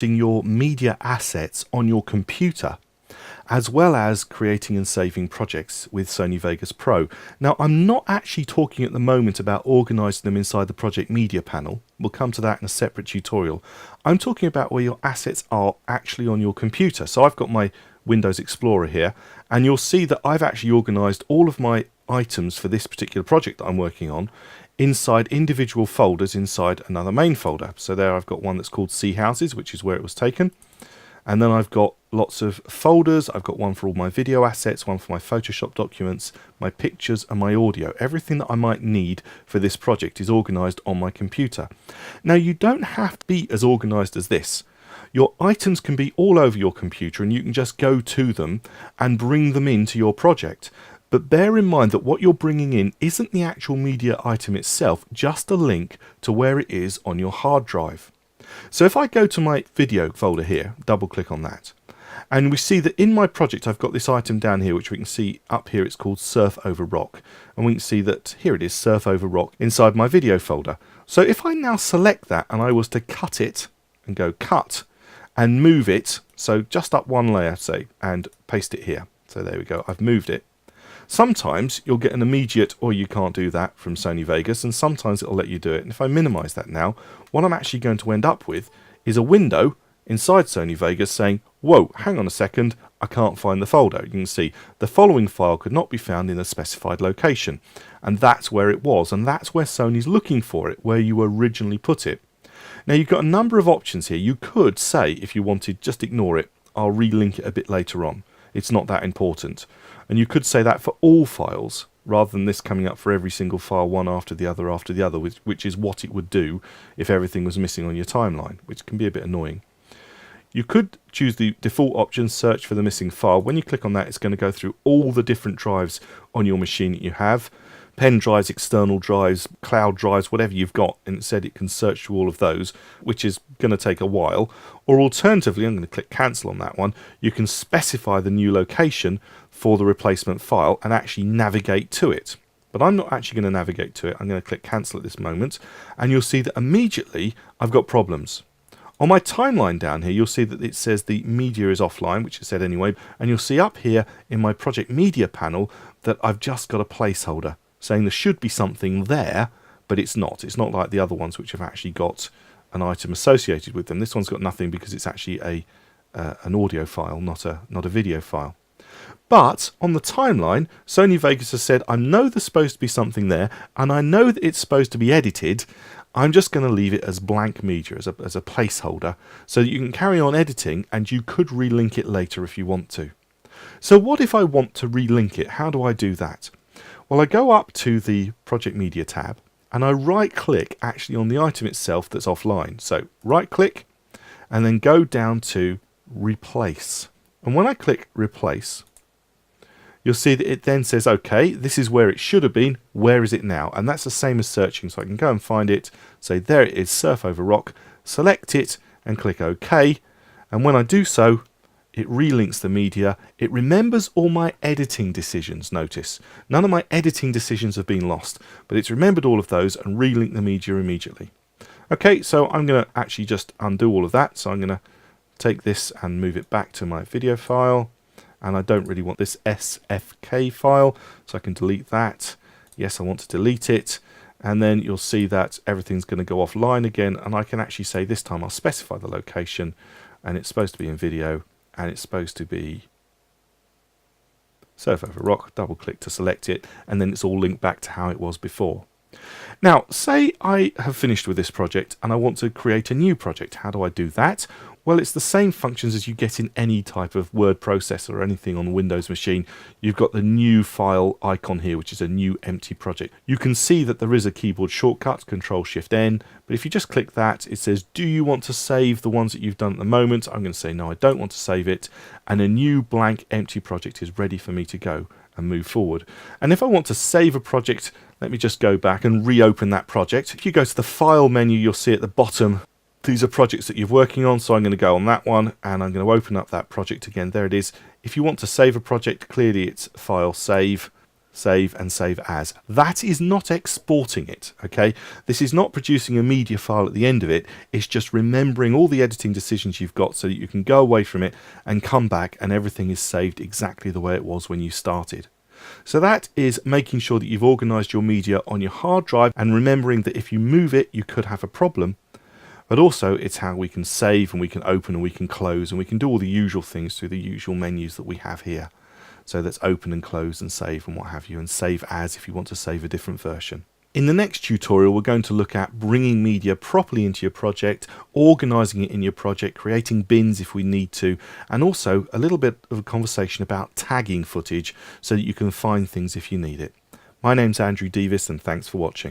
your media assets on your computer, as well as creating and saving projects with Sony Vegas Pro. Now, I'm not actually talking at the moment about organizing them inside the project media panel. We'll come to that in a separate tutorial. I'm talking about where your assets are actually on your computer. So I've got my Windows Explorer here, and you'll see that I've actually organized all of my items for this particular project that I'm working on inside individual folders inside another main folder. So there I've got one that's called Sea Houses, which is where it was taken. And then I've got lots of folders. I've got one for all my video assets, one for my Photoshop documents, my pictures and my audio. Everything that I might need for this project is organized on my computer. Now, you don't have to be as organized as this. Your items can be all over your computer and you can just go to them and bring them into your project. But bear in mind that what you're bringing in isn't the actual media item itself, just a link to where it is on your hard drive. So if I go to my video folder here, double click on that, and we see that in my project I've got this item down here, which we can see up here, it's called Surf Over Rock, and we can see that here it is, Surf Over Rock, inside my video folder. So if I now select that and I was to cut it and go cut and move it, so just up one layer, say, and paste it here. So there we go, I've moved it. Sometimes you'll get an immediate, or you can't do that, from Sony Vegas, and sometimes it'll let you do it. And if I minimize that now, what I'm actually going to end up with is a window inside Sony Vegas saying, whoa, hang on a second, I can't find the folder. You can see the following file could not be found in a specified location. And that's where it was, and that's where Sony's looking for it, where you originally put it. Now, you've got a number of options here. You could say, if you wanted, just ignore it, I'll relink it a bit later on. It's not that important. And you could say that for all files, rather than this coming up for every single file, one after the other, which is what it would do if everything was missing on your timeline, which can be a bit annoying. You could choose the default option, search for the missing file. When you click on that, it's going to go through all the different drives on your machine that you have. Pen drives, external drives, cloud drives, whatever you've got, and it said it can search through all of those, which is going to take a while. Or alternatively, I'm going to click cancel on that one, you can specify the new location for the replacement file and actually navigate to it. But I'm not actually going to navigate to it. I'm going to click cancel at this moment, and you'll see that immediately I've got problems. On my timeline down here, you'll see that it says the media is offline, which it said anyway, and you'll see up here in my project media panel that I've just got a placeholder saying there should be something there, but it's not. It's not like the other ones which have actually got an item associated with them. This one's got nothing because it's actually an audio file, not a video file. But on the timeline, Sony Vegas has said, I know there's supposed to be something there, and I know that it's supposed to be edited. I'm just going to leave it as blank media, as a placeholder, so that you can carry on editing, and you could relink it later if you want to. So what if I want to relink it? How do I do that? Well, I go up to the Project Media tab, and I right-click actually on the item itself that's offline. So right-click, and then go down to Replace. And when I click Replace, you'll see that it then says, okay, this is where it should have been, where is it now? And that's the same as searching, so I can go and find it, say there it is, Surf Over Rock, select it, and click OK. And when I do so, it relinks the media. It remembers all my editing decisions, notice. None of my editing decisions have been lost, but it's remembered all of those and relinked the media immediately. Okay, so I'm going to actually just undo all of that. So I'm going to take this and move it back to my video file. And I don't really want this SFK file, so I can delete that. Yes, I want to delete it. And then you'll see that everything's going to go offline again. And I can actually say this time I'll specify the location, and it's supposed to be in video. And it's supposed to be Surf Over Rock, double click to select it, and then it's all linked back to how it was before. Now, say I have finished with this project and I want to create a new project. How do I do that? Well, it's the same functions as you get in any type of word processor or anything on a Windows machine. You've got the new file icon here, which is a new empty project. You can see that there is a keyboard shortcut, Control-Shift-N, but if you just click that, it says, do you want to save the ones that you've done at the moment? I'm going to say, no, I don't want to save it. And a new blank empty project is ready for me to go and move forward. And if I want to save a project, let me just go back and reopen that project. If you go to the File menu, you'll see at the bottom, these are projects that you're working on, so I'm going to go on that one and I'm going to open up that project again. There it is. If you want to save a project, clearly it's File, Save, save, and save as. That is not exporting it, okay? This is not producing a media file at the end of it. It's just remembering all the editing decisions you've got so that you can go away from it and come back and everything is saved exactly the way it was when you started. So that is making sure that you've organized your media on your hard drive and remembering that if you move it, you could have a problem. But also it's how we can save and we can open and we can close and we can do all the usual things through the usual menus that we have here. So that's open and close and save and what have you, and save as if you want to save a different version. In the next tutorial, we're going to look at bringing media properly into your project, organizing it in your project, creating bins if we need to, and also a little bit of a conversation about tagging footage so that you can find things if you need it. My name's Andrew Devis and thanks for watching.